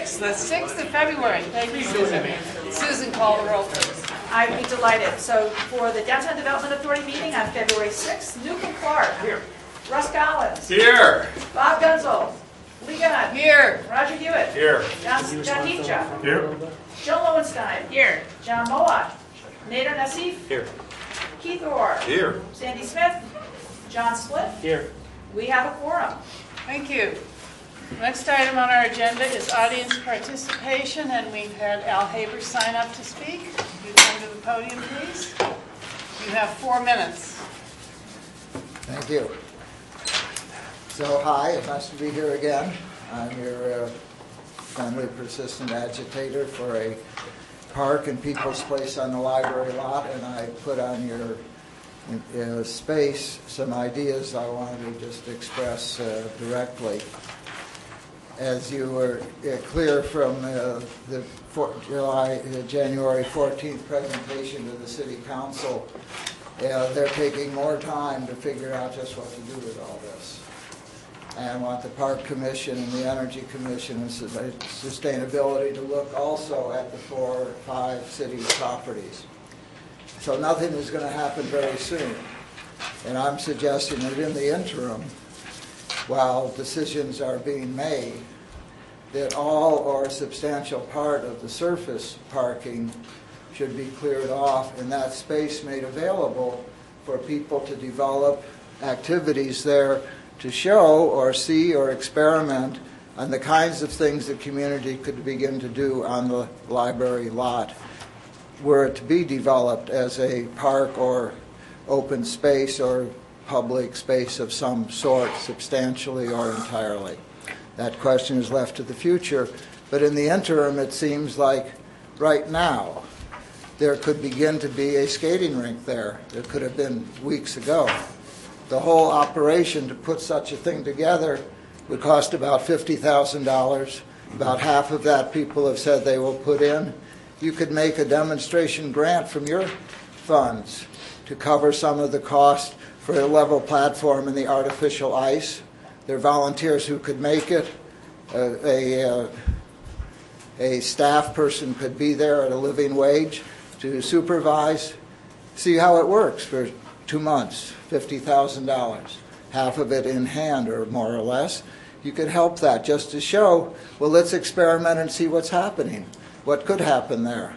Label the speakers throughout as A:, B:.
A: 6th, the 6th of February. Thank you, Susan. Susan, call the roll, please.
B: I'd be delighted. So for the Downtown Development Authority meeting on February 6th, Newcomb Clark. Here. Russ Collins.
C: Here.
B: Bob Gunzel. Lee Gunn.
A: Here.
B: Roger Hewitt.
C: Here.
B: John Heathja.
C: Here.
B: Joe Lowenstein.
A: Here.
B: John Mowat. Nader Nassif.
C: Here.
B: Keith Orr.
C: Here.
B: Sandy Smith. John Split.
C: Here.
B: We have a quorum.
A: Thank you. Next item on our agenda is audience participation, and we've had Al Haber sign up to speak. You come to the podium, please. You have 4 minutes.
D: Thank you. So, hi, it's nice to be here again. I'm your friendly, persistent agitator for a park and people's place on the library lot, and I put on your space some ideas I wanted to just express directly. As you were clear from the January 14th presentation to the City Council, they're taking more time to figure out just what to do with all this. And I want the Park Commission and the Energy Commission and Sustainability to look also at the 4 or 5 city properties. So nothing is going to happen very soon. And I'm suggesting that in the interim, while decisions are being made, that all or a substantial part of the surface parking should be cleared off and that space made available for people to develop activities there to show or see or experiment on the kinds of things the community could begin to do on the library lot were it to be developed as a park or open space or public space of some sort, substantially or entirely. That question is left to the future. But in the interim, it seems like right now there could begin to be a skating rink there. It could have been weeks ago. The whole operation to put such a thing together would cost about $50,000. About half of that people have said they will put in. You could make a demonstration grant from your funds to cover some of the cost for a level platform in the artificial ice. There are volunteers who could make it. A staff person could be there at a living wage to supervise. See how it works for 2 months, $50,000, half of it in hand or more or less. You could help that just to show, well, let's experiment and see what's happening, what could happen there.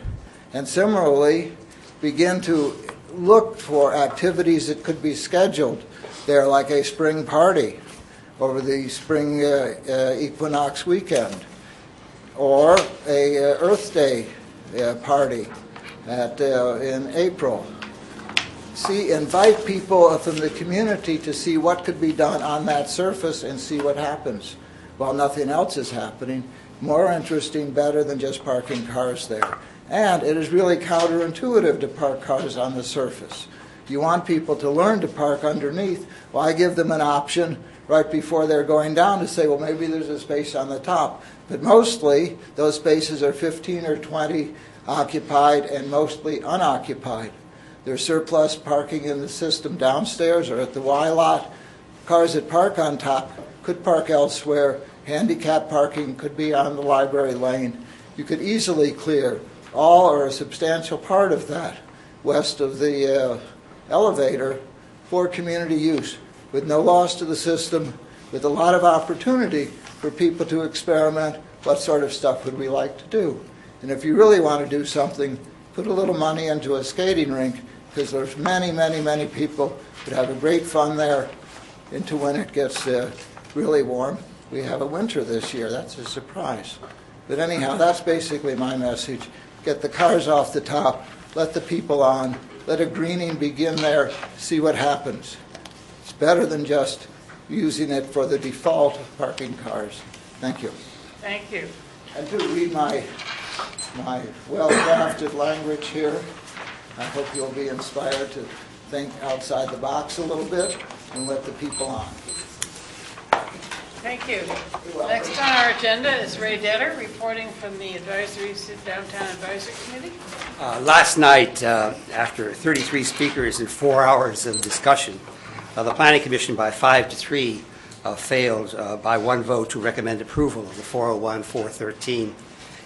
D: And similarly, begin to look for activities that could be scheduled there, like a spring party over the spring equinox weekend, or a Earth Day party in April. Invite people from the community to see what could be done on that surface and see what happens while nothing else is happening. More interesting, better than just parking cars there. And it is really counterintuitive to park cars on the surface. You want people to learn to park underneath. Well, I give them an option right before they're going down to say, well, maybe there's a space on the top. But mostly, those spaces are 15 or 20 occupied and mostly unoccupied. There's surplus parking in the system downstairs or at the Y lot. Cars that park on top could park elsewhere. Handicap parking could be on the library lane. You could easily clear all or a substantial part of that west of the elevator for community use with no loss to the system, with a lot of opportunity for people to experiment what sort of stuff would we like to do. And if you really want to do something, put a little money into a skating rink, because there's many, many, many people that have a great fun there into when it gets really warm. We have a winter this year. That's a surprise. But anyhow, that's basically my message. Get the cars off the top, let the people on, let a greening begin there, see what happens. It's better than just using it for the default of parking cars. Thank you.
A: Thank you.
D: And to read my well-crafted language here, I hope you'll be inspired to think outside the box a little bit and let the people on.
A: Thank you. Next on our agenda is Ray Detter reporting from the Downtown Advisory Committee.
E: Last night, after 33 speakers and 4 hours of discussion, the Planning Commission by 5 to 3 failed by one vote to recommend approval of the 401-413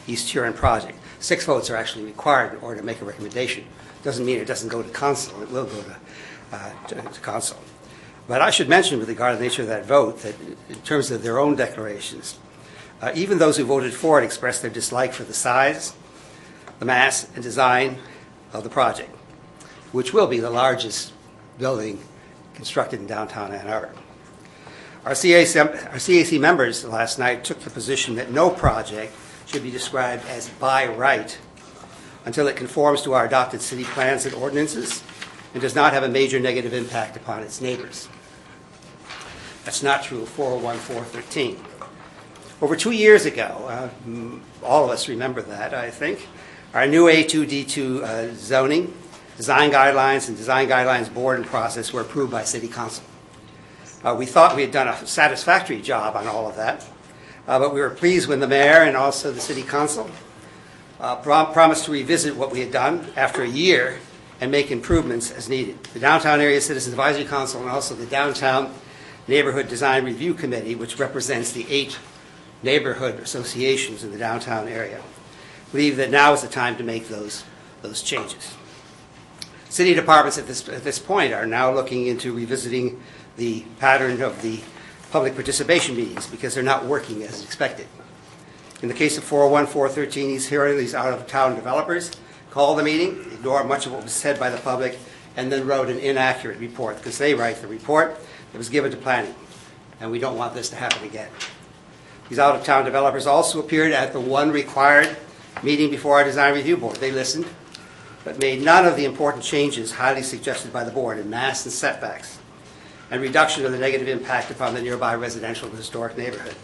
E: East Huron project. 6 votes are actually required in order to make a recommendation. Doesn't mean it doesn't go to council. It will go to council. But I should mention, with regard to the nature of that vote, that in terms of their own declarations, even those who voted for it expressed their dislike for the size, the mass, and design of the project, which will be the largest building constructed in downtown Ann Arbor. Our CAC members last night took the position that no project should be described as by right until it conforms to our adopted city plans and ordinances and does not have a major negative impact upon its neighbors. That's not true of 401-413. Over 2 years ago, all of us remember that, I think, our new A2D2 zoning, design guidelines, and design guidelines board and process were approved by City Council. We thought we had done a satisfactory job on all of that, but we were pleased when the mayor and also the City Council promised to revisit what we had done after a year and make improvements as needed. The Downtown Area Citizens Advisory Council and also the Downtown Neighborhood Design Review Committee, which represents the 8 neighborhood associations in the downtown area, believe that now is the time to make those changes. City departments at this point are now looking into revisiting the pattern of the public participation meetings because they're not working as expected. In the case of 401-413 East Huron, these out-of-town developers called the meeting, ignored much of what was said by the public, and then wrote an inaccurate report because they write the report that was given to planning, and we don't want this to happen again. These out-of-town developers also appeared at the one required meeting before our design review board. They listened, but made none of the important changes highly suggested by the board in mass and setbacks and reduction of the negative impact upon the nearby residential and historic neighborhood.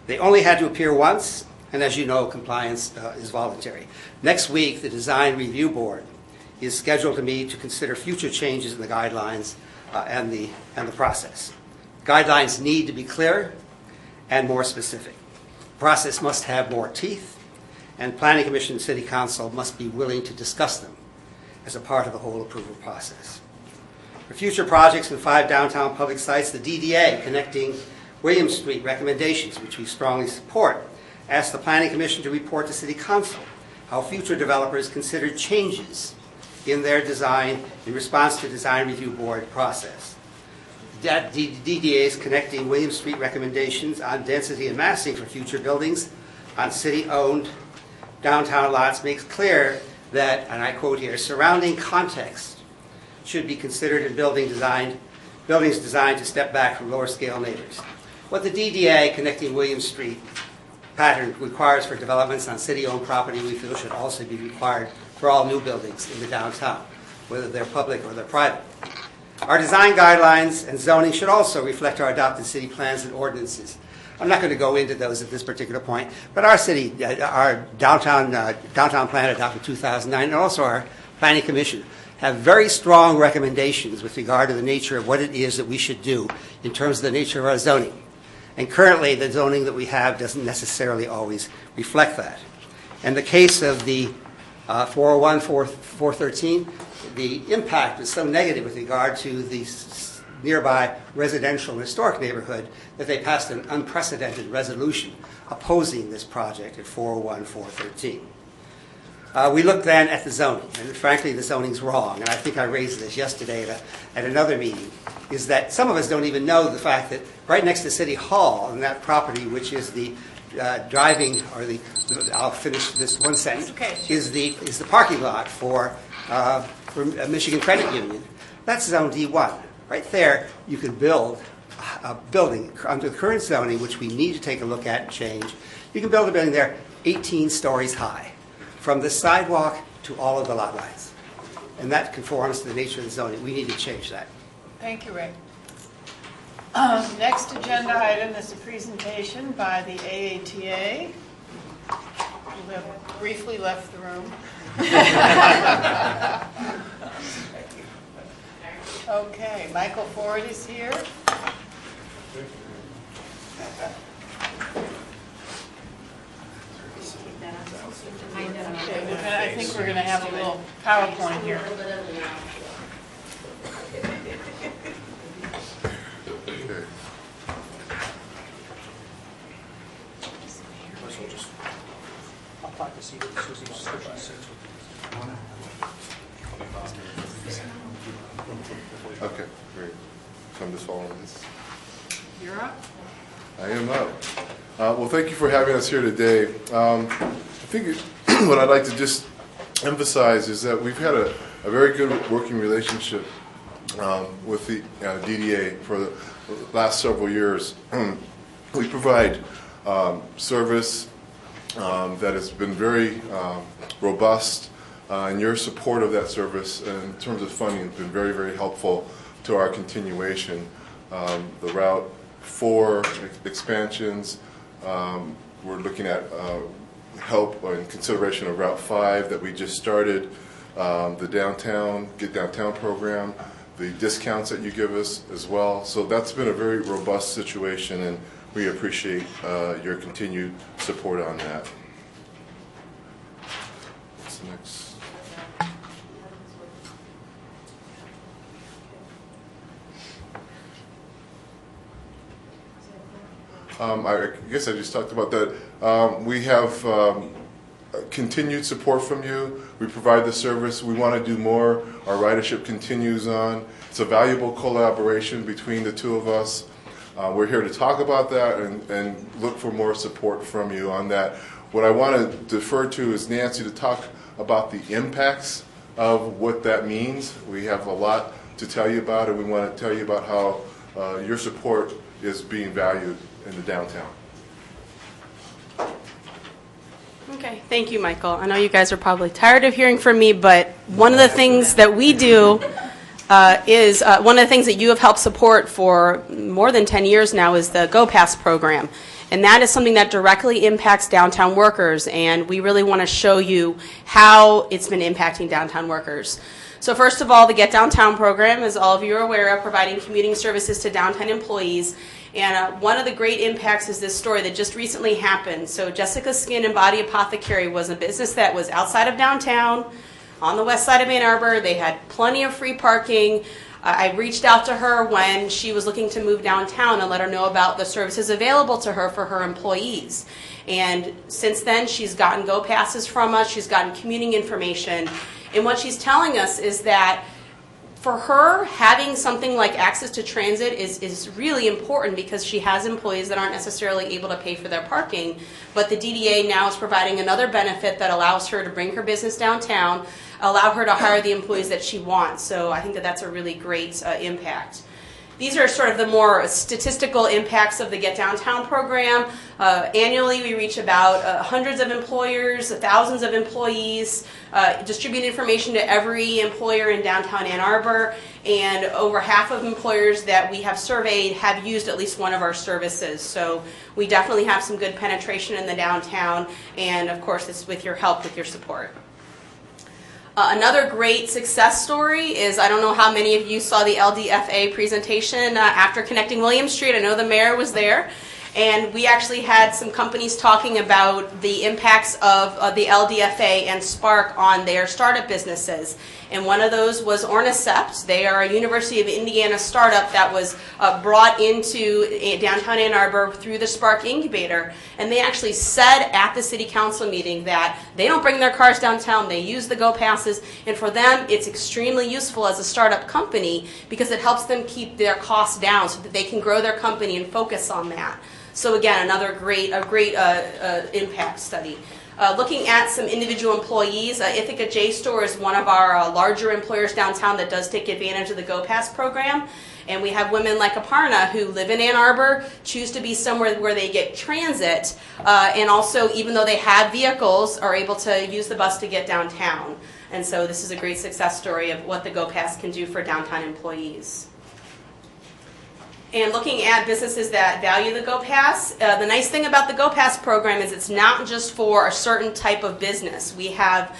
E: They only had to appear once, and as you know, compliance is voluntary. Next week, the design review board is scheduled to meet to consider future changes in the guidelines and the process. Guidelines need to be clearer and more specific. The process must have more teeth, and Planning Commission and City Council must be willing to discuss them as a part of the whole approval process. For future projects in 5 downtown public sites, the DDA connecting William Street recommendations, which we strongly support, asked the Planning Commission to report to City Council how future developers considered changes in their design in response to design review board process. DDA's connecting William Street recommendations on density and massing for future buildings on city-owned downtown lots makes clear that, and I quote here, surrounding context should be considered in buildings designed to step back from lower scale neighbors. What the DDA connecting William Street pattern requires for developments on city-owned property, we feel should also be required for all new buildings in the downtown, whether they're public or they're private. Our design guidelines and zoning should also reflect our adopted city plans and ordinances. I'm not going to go into those at this particular point, but our city, our downtown plan adopted in 2009, and also our Planning Commission have very strong recommendations with regard to the nature of what it is that we should do in terms of the nature of our zoning. And currently, the zoning that we have doesn't necessarily always reflect that. In the case of the 401-413, the impact is so negative with regard to the nearby residential and historic neighborhood that they passed an unprecedented resolution opposing this project at 401-413. We looked then at the zoning, and frankly, the zoning's wrong. And I think I raised this yesterday at another meeting, is that some of us don't even know the fact that right next to City Hall, on that property, which is the driving, or the, I'll finish this one sentence,
A: okay,
E: is the parking lot for Michigan Credit Union. That's zone D1. Right there, you could build a building under the current zoning, which we need to take a look at and change. You can build a building there 18 stories high, from the sidewalk to all of the lot lines. And that conforms to the nature of the zoning. We need to change that.
A: Thank you, Ray. Next agenda item is a presentation by the AATA, who have briefly left the room. Okay, Michael Ford is here. Okay, I think we're going to have a little PowerPoint here.
C: apply to see what Susie wants to say.
F: Okay, great. So I'm just following this.
A: You're up.
F: I am up. Well, thank you for having us here today. I think what I'd like to just emphasize is that we've had a very good working relationship with the DDA for the last several years. We provide service that has been very robust, and your support of that service in terms of funding has been very, very helpful to our continuation. The Route 4 expansions, we're looking at help and consideration of Route 5 that we just started, the Get Downtown program, the discounts that you give us as well. So that's been a very robust situation, and we appreciate your continued support on that. What's the next? I guess I just talked about that. We have continued support from you. We provide the service. We want to do more. Our ridership continues on. It's a valuable collaboration between the two of us. We're here to talk about that and look for more support from you on that. What I want to defer to is Nancy to talk about the impacts of what that means. We have a lot to tell you about, and we want to tell you about how your support is being valued in the downtown.
G: Okay, thank you, Michael. I know you guys are probably tired of hearing from me, but one of the things that we do is one of the things that you have helped support for more than 10 years now is the Go Pass program. And that is something that directly impacts downtown workers, and we really want to show you how it's been impacting downtown workers. So first of all, the Get Downtown program, as all of you are aware of, providing commuting services to downtown employees. And one of the great impacts is this story that just recently happened. So Jessica Skin and Body Apothecary was a business that was outside of downtown, on the west side of Ann Arbor. They had plenty of free parking. I reached out to her when she was looking to move downtown and let her know about the services available to her for her employees. And since then, she's gotten Go Passes from us. She's gotten commuting information. And what she's telling us is that for her, having something like access to transit is really important because she has employees that aren't necessarily able to pay for their parking. But the DDA now is providing another benefit that allows her to bring her business downtown, allow her to hire the employees that she wants. So I think that that's a really great impact. These are sort of the more statistical impacts of the Get Downtown program. Annually, we reach about hundreds of employers, thousands of employees, distribute information to every employer in downtown Ann Arbor, and over half of employers that we have surveyed have used at least one of our services. So we definitely have some good penetration in the downtown, and of course, it's with your help, with your support. Another great success story is, I don't know how many of you saw the LDFA presentation after Connecting William Street. I know the mayor was there. And we actually had some companies talking about the impacts of the LDFA and Spark on their startup businesses. And one of those was Ornicept. They are a University of Indiana startup that was brought into downtown Ann Arbor through the Spark Incubator. And they actually said at the city council meeting that they don't bring their cars downtown, they use the Go Passes. And for them, it's extremely useful as a startup company because it helps them keep their costs down so that they can grow their company and focus on that. So again, another great impact study. Looking at some individual employees, Ithaca J-Store is one of our larger employers downtown that does take advantage of the Go Pass program. And we have women like Aparna who live in Ann Arbor, choose to be somewhere where they get transit, and also, even though they have vehicles, are able to use the bus to get downtown. And so this is a great success story of what the Go Pass can do for downtown employees. And looking at businesses that value the Go Pass, the nice thing about the Go Pass program is it's not just for a certain type of business. We have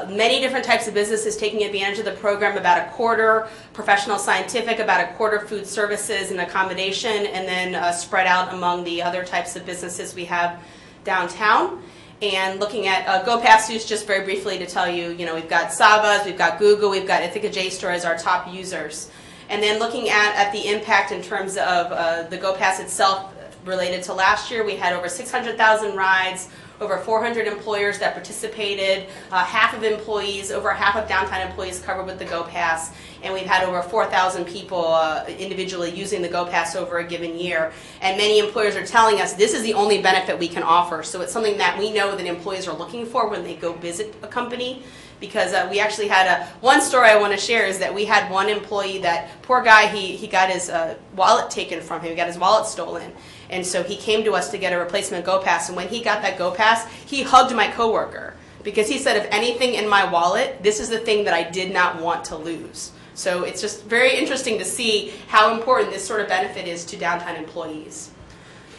G: many different types of businesses taking advantage of the program, about a quarter professional scientific, about a quarter food services and accommodation, and then spread out among the other types of businesses we have downtown. And looking at Go Pass use, just very briefly to tell you, we've got Sabas, we've got Google, we've got Ithaca J-Store as our top users. And then looking at the impact in terms of the Go Pass itself related to last year, we had over 600,000 rides, over 400 employers that participated, half of employees, over half of downtown employees covered with the Go Pass, and we've had over 4,000 people individually using the Go Pass over a given year. And many employers are telling us this is the only benefit we can offer. So it's something that we know that employees are looking for when they go visit a company. Because we actually had one story I want to share is that we had one employee that, poor guy, he got his wallet taken from him, he got his wallet stolen. And so he came to us to get a replacement Go Pass, and when he got that Go Pass, he hugged my coworker. Because he said, if anything in my wallet, this is the thing that I did not want to lose. So it's just very interesting to see how important this sort of benefit is to downtown employees.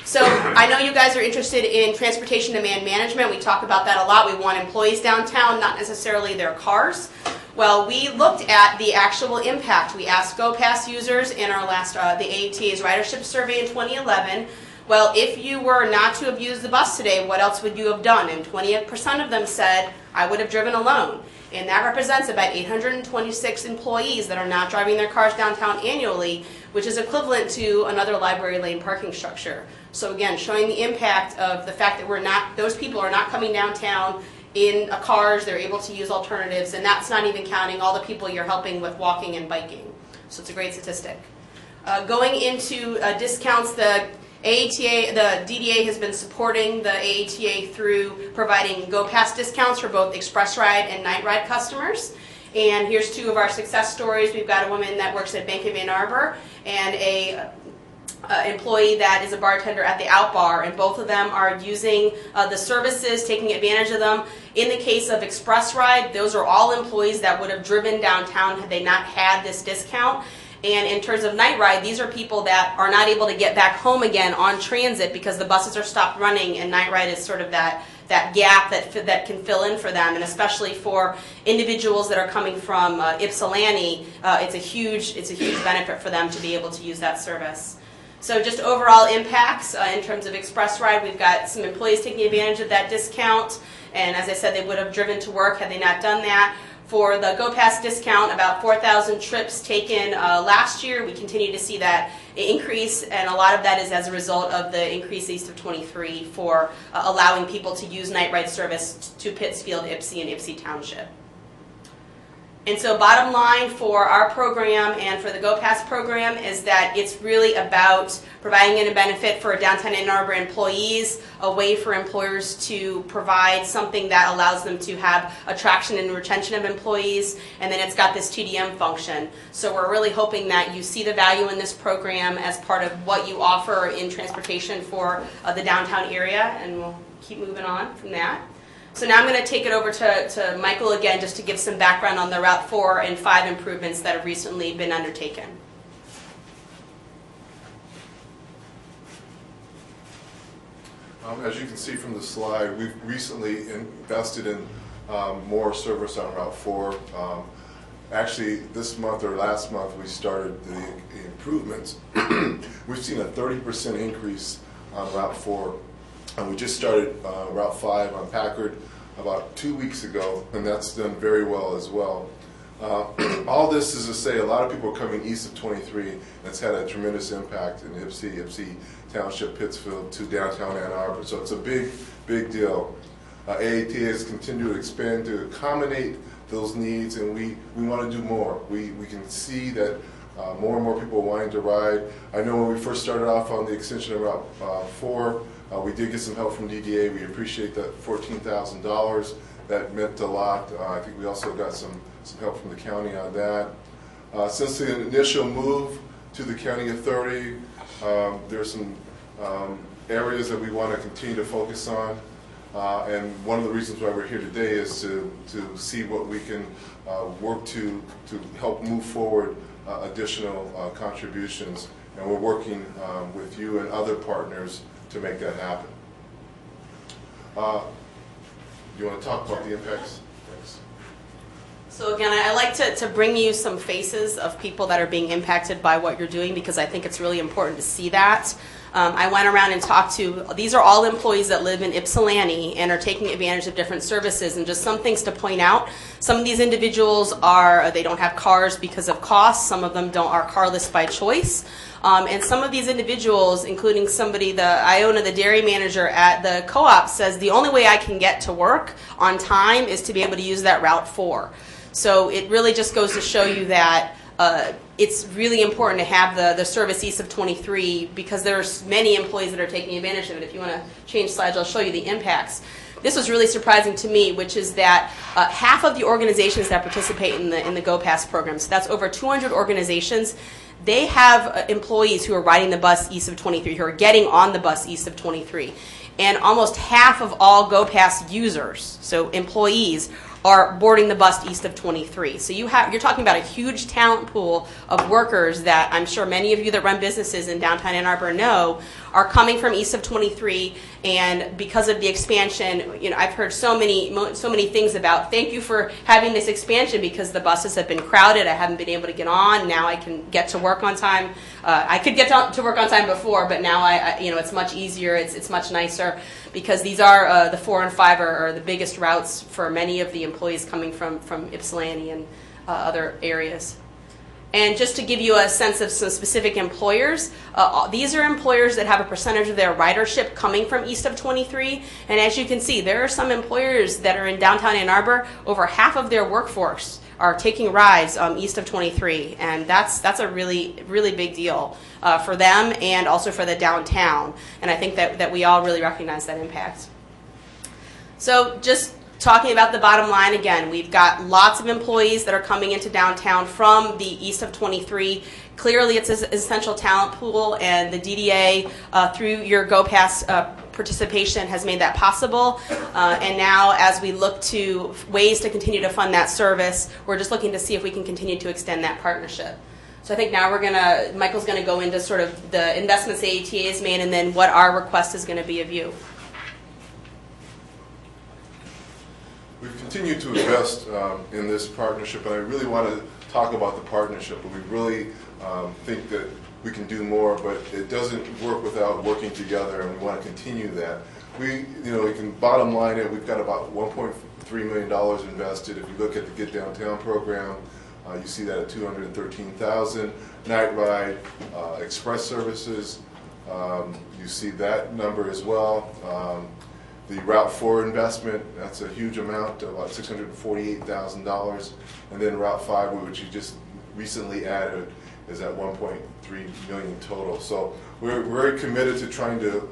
G: So I know you guys are interested in transportation demand management. We talk about that a lot. We want employees downtown, not necessarily their cars. Well, we looked at the actual impact. We asked Go Pass users in our last, the AATA's ridership survey in 2011, well, if you were not to have used the bus today, what else would you have done? And 20% of them said, I would have driven alone. And that represents about 826 employees that are not driving their cars downtown annually, which is equivalent to another library lane parking structure. So again, showing the impact of the fact that those people are not coming downtown in cars, they're able to use alternatives, and that's not even counting all the people you're helping with walking and biking. So it's a great statistic. Going into discounts, the AATA, the DDA has been supporting the AATA through providing Go Pass discounts for both Express Ride and Night Ride customers. And here's two of our success stories. We've got a woman that works at Bank of Ann Arbor and a employee that is a bartender at the Out Bar, and both of them are using the services, taking advantage of them. In the case of Express Ride, those are all employees that would have driven downtown had they not had this discount. And in terms of Night Ride, these are people that are not able to get back home again on transit because the buses are stopped running, and Night Ride is sort of that gap that can fill in for them, and especially for individuals that are coming from Ypsilanti, it's a huge benefit for them to be able to use that service. So just overall impacts in terms of Express Ride, we've got some employees taking advantage of that discount, and as I said, they would have driven to work had they not done that. For the Go Pass discount, about 4,000 trips taken last year. We continue to see that increase, and a lot of that is as a result of the increase east of 23 for allowing people to use Night Ride service to Pittsfield, Ypsi, and Ypsi Township. And so bottom line for our program and for the Go Pass program is that it's really about providing a benefit for downtown Ann Arbor employees, a way for employers to provide something that allows them to have attraction and retention of employees, and then it's got this TDM function. So we're really hoping that you see the value in this program as part of what you offer in transportation for the downtown area, and we'll keep moving on from that. So now I'm going to take it over to Michael again just to give some background on the Route 4 and 5 improvements that have recently been undertaken.
F: As you can see from the slide, we've recently invested in more service on Route 4. Actually, this month or last month, we started the improvements. We've seen a 30% increase on Route 4. And we just started Route 5 on Packard about 2 weeks ago, and that's done very well as well. All this is to say a lot of people are coming east of 23, and it's had a tremendous impact in Ypsi Township, Pittsfield, to downtown Ann Arbor. So it's a big, big deal. AAT has continued to expand to accommodate those needs, and we want to do more. We can see that more and more people are wanting to ride. I know when we first started off on the extension of Route 4, we did get some help from DDA. We appreciate that $14,000. That meant a lot. I think we also got some help from the county on that. Since the initial move to the county authority, there's some areas that we want to continue to focus on. And one of the reasons why we're here today is to see what we can work to help move forward additional contributions. And we're working with you and other partners to make that happen. Do you want to talk about the impacts? Thanks.
G: So again, I like to bring you some faces of people that are being impacted by what you're doing, because I think it's really important to see that. I went around and talked to, these are all employees that live in Ypsilanti and are taking advantage of different services, and just some things to point out. Some of these individuals they don't have cars because of cost. Some of them are carless by choice. And some of these individuals, including somebody, Iona, the dairy manager at the co-op, says the only way I can get to work on time is to be able to use that Route 4. So it really just goes to show you that it's really important to have the service east of 23, because there's many employees that are taking advantage of it. If you want to change slides, I'll show you the impacts. This was really surprising to me, which is that half of the organizations that participate in the Go Pass program, so that's over 200 organizations, they have employees who are riding the bus east of 23, who are getting on the bus east of 23. And almost half of all Go Pass users, so employees, are boarding the bus east of 23. So you're talking about a huge talent pool of workers that I'm sure many of you that run businesses in downtown Ann Arbor know are coming from east of 23, and because of the expansion, I've heard so many things about thank you for having this expansion, because the buses have been crowded. I haven't been able to get on. Now I can get to work on time. I could get to work on time before, but now it's much easier. It's much nicer, because these are the 4 and 5 are the biggest routes for many of the employees coming from Ypsilanti and other areas. And just to give you a sense of some specific employers, these are employers that have a percentage of their ridership coming from east of 23. And as you can see, there are some employers that are in downtown Ann Arbor, over half of their workforce are taking rides east of 23. And that's a really, really big deal for them and also for the downtown. And I think that we all really recognize that impact. So just talking about the bottom line again, we've got lots of employees that are coming into downtown from the east of 23. Clearly, it's an essential talent pool, and the DDA, through your Go Pass participation, has made that possible. And now, as we look to ways to continue to fund that service, we're just looking to see if we can continue to extend that partnership. So I think now Michael's going to go into sort of the investments AETA has made, and then what our request is going to be of you.
F: We've continued to invest in this partnership, and I really want to talk about the partnership. But we really think that we can do more, but it doesn't work without working together, and we want to continue that. We can bottom line it. We've got about $1.3 million invested. If you look at the Get Downtown program, you see that at $213,000. Night ride, express services, you see that number as well. The Route 4 investment, that's a huge amount, about $648,000. And then Route 5, which you just recently added, is at $1.3 million total. So we're very committed to trying to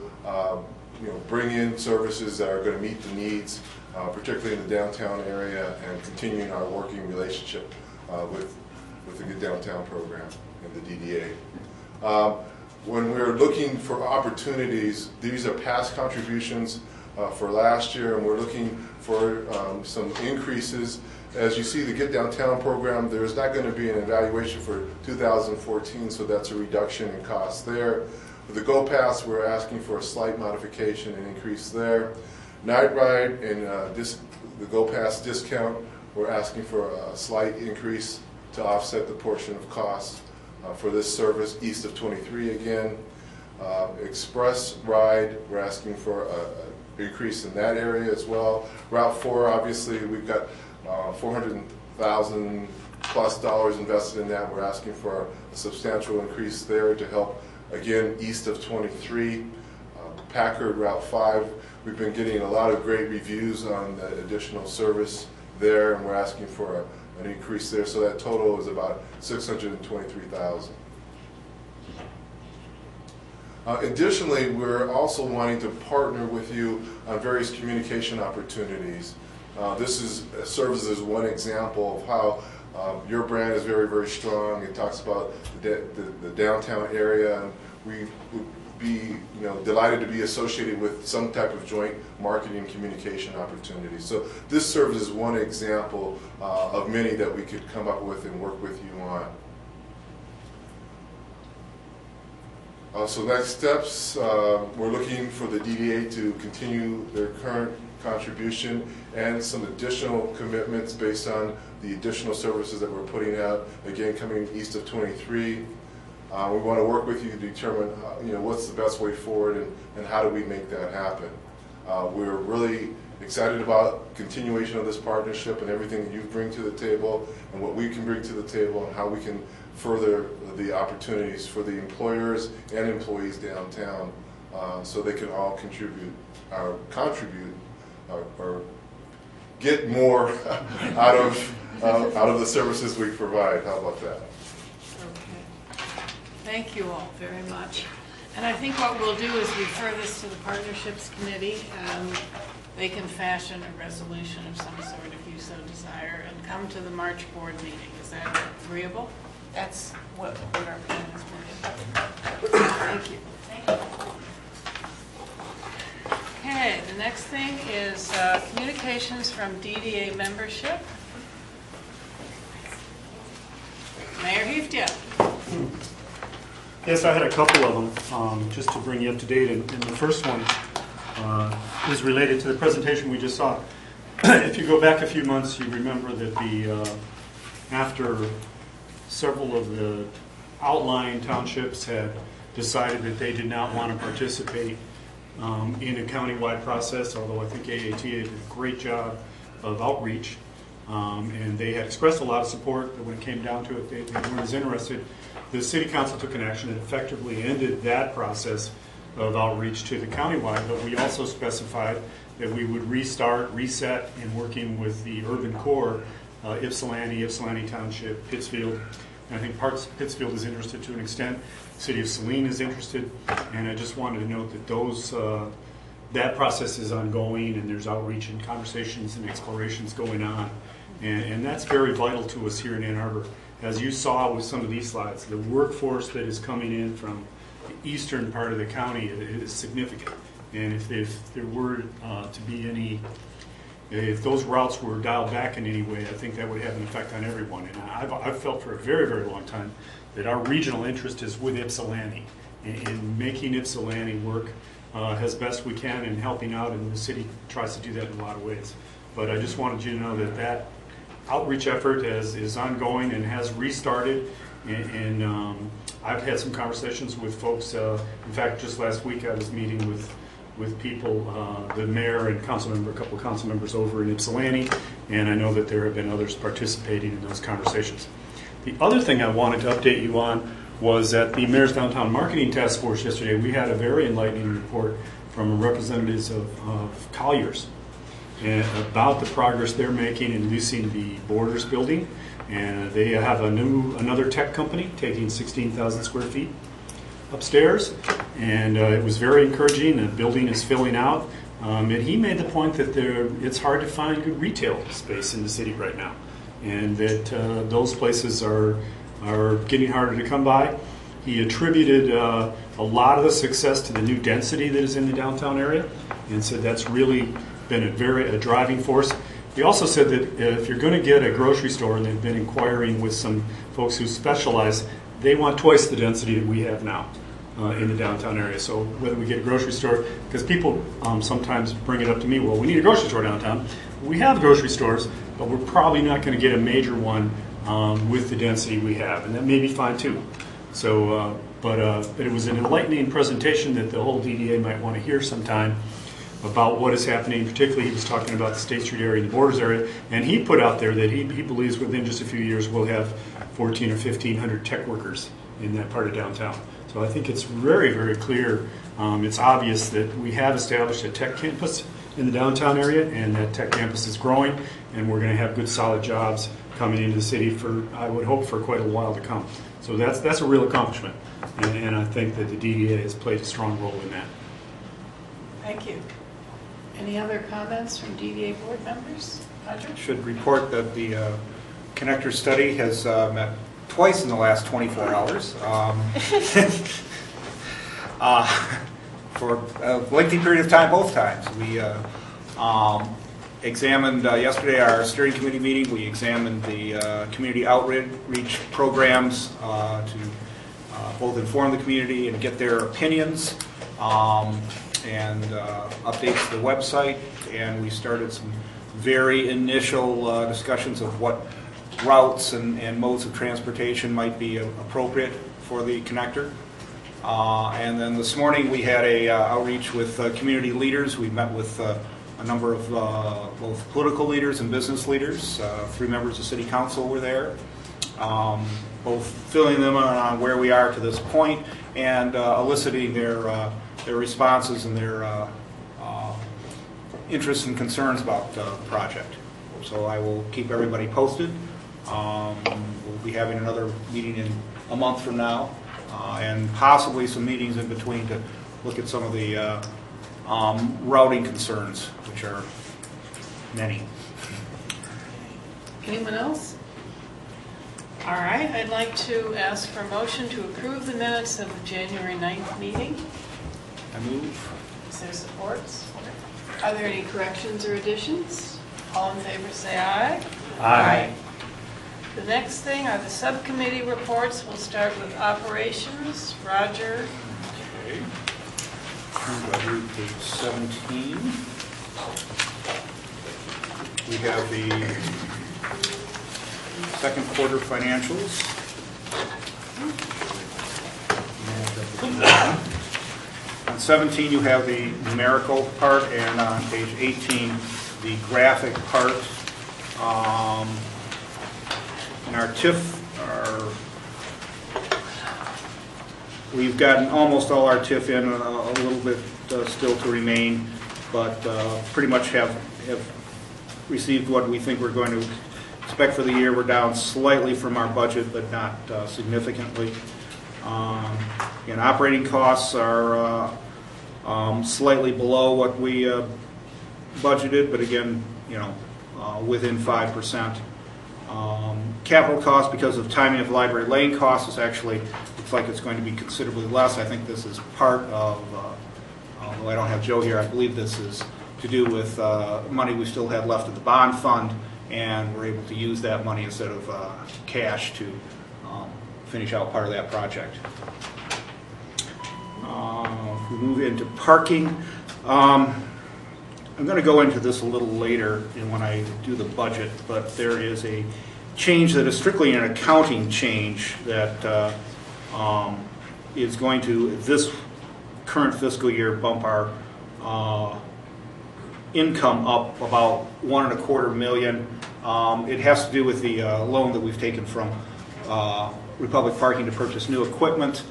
F: bring in services that are going to meet the needs, particularly in the downtown area, and continuing our working relationship with the Good Downtown program and the DDA. When we're looking for opportunities, these are past contributions for last year, and we're looking for some increases. As you see, the Get Downtown program, there's not going to be an evaluation for 2014, so that's a reduction in costs there. For the Go Pass, we're asking for a slight modification and increase there. Night ride and the Go Pass discount, we're asking for a slight increase to offset the portion of costs for this service east of 23 again. Express ride, we're asking for a increase in that area as well. Route 4, obviously, we've got $400,000 plus invested in that. We're asking for a substantial increase there to help, again, east of 23. Packard Route 5, we've been getting a lot of great reviews on the additional service there, and we're asking for an increase there. So that total is about $623,000. Additionally, we're also wanting to partner with you on various communication opportunities. This serves as one example of how your brand is very, very strong. It talks about the downtown area, and we would be delighted to be associated with some type of joint marketing communication opportunities. So this serves as one example of many that we could come up with and work with you on. So next steps, we're looking for the DDA to continue their current contribution and some additional commitments based on the additional services that we're putting out, again coming east of 23. We want to work with you to determine what's the best way forward and how do we make that happen. We're really excited about continuation of this partnership and everything that you bring to the table and what we can bring to the table and how we can further the opportunities for the employers and employees downtown, so they can all contribute or get more out of the services we provide. How about that?
A: Okay. Thank you all very much. And I think what we'll do is refer this to the Partnerships Committee, and they can fashion a resolution of some sort if you so desire, and come to the March board meeting. Is that agreeable? That's what our plan is working. Thank you. Okay, the next thing is communications from DDA membership. Mayor Heftia.
C: Yes, I had a couple of them, just to bring you up to date. And the first one is related to the presentation we just saw. If you go back a few months, you remember that after several of the outlying townships had decided that they did not want to participate in a countywide process, although I think AATA did a great job of outreach, and they had expressed a lot of support, but when it came down to it, they weren't as interested. The City Council took an action that effectively ended that process of outreach to the countywide, but we also specified that we would reset in working with the urban core, Ypsilanti Township, Pittsfield. And I think parts of Pittsfield is interested to an extent. The City of Saline is interested, and I just wanted to note that that process is ongoing, and there's outreach and conversations and explorations going on, and that's very vital to us here in Ann Arbor. As you saw with some of these slides, the workforce that is coming in from the eastern part of the county is significant, and if there were to be if those routes were dialed back in any way, I think that would have an effect on everyone. And I've felt for a very, very long time that our regional interest is with Ypsilanti, in making Ypsilanti work as best we can and helping out, and the city tries to do that in a lot of ways. But I just wanted you to know that outreach effort is ongoing and has restarted, and I've had some conversations with folks. In fact, just last week I was meeting with people, the mayor and a couple of council members over in Ypsilanti, and I know that there have been others participating in those conversations. The other thing I wanted to update you on was at the Mayor's Downtown Marketing Task Force yesterday. We had a very enlightening report from representatives of Colliers and about the progress they're making in leasing the Borders building. And they have another tech company taking 16,000 square feet upstairs, and it was very encouraging. The building is filling out, and he made the point that it's hard to find good retail space in the city right now, and that those places are getting harder to come by. He attributed a lot of the success to the new density that is in the downtown area, and said that's really been a driving force. He also said that if you're going to get a grocery store, and they've been inquiring with some folks who specialize, they want twice the density that we have now in the downtown area. So whether we get a grocery store, because people sometimes bring it up to me, well, we need a grocery store downtown. We have grocery stores, but we're probably not going to get a major one with the density we have, and that may be fine too. So, but it was an enlightening presentation that the whole DDA might want to hear sometime about what is happening. Particularly, he was talking about the State Street area and the Borders area, and he put out there that he believes within just a few years we'll have 1,400 or 1,500 tech workers in that part of downtown. So I think it's very, very clear. It's obvious that we have established a tech campus in the downtown area, and that tech campus is growing, and we're going to have good, solid jobs coming into the city for, I would hope, for quite a while to come. So that's a real accomplishment, and I think that the DDA has played a strong role in that.
A: Thank you. Any other comments from DDA board members? Roger?
H: Should report that the connector study has met twice in the last 24 hours for a lengthy period of time both times. We examined yesterday our steering committee meeting. We examined the community outreach programs to both inform the community and get their opinions, and updates to the website, and we started some very initial discussions of what routes and modes of transportation might be appropriate for the connector. And then this morning we had a outreach with community leaders. We met with a number of both political leaders and business leaders. 3 members of City Council were there. both filling them on where we are to this point and eliciting their responses and their interests and concerns about the project. So I will keep everybody posted. We'll be having another meeting in a month from now, and possibly some meetings in between to look at some of the routing concerns, which are many.
A: Anyone else? All right, I'd like to ask for a motion to approve the minutes of the January 9th meeting.
H: I move.
A: Is there support? Are there any corrections or additions? All in favor say aye.
H: Aye.
A: The next thing are the subcommittee reports. We'll start with operations. Roger.
H: Okay. Turn to page 17. We have the second quarter financials. On 17, you have the numerical part, and on page 18, the graphic part. In our TIF, we've gotten almost all our TIF in, a little bit still to remain, but pretty much have received what we think we're going to expect for the year. We're down slightly from our budget, but not significantly. And operating costs are slightly below what we budgeted, but again, within 5%. Capital costs, because of timing of library lane costs, is actually looks like it's going to be considerably less. I think this is part of, although I don't have Joe here, I believe this is to do with money we still had left at the bond fund, and we're able to use that money instead of cash to finish out part of that project. If we move into parking, I'm going to go into this a little later when I do the budget, but there is a change that is strictly an accounting change that is going to, this current fiscal year, bump our income up about $1.25 million. It has to do with the loan that we've taken from Republic Parking to purchase new equipment,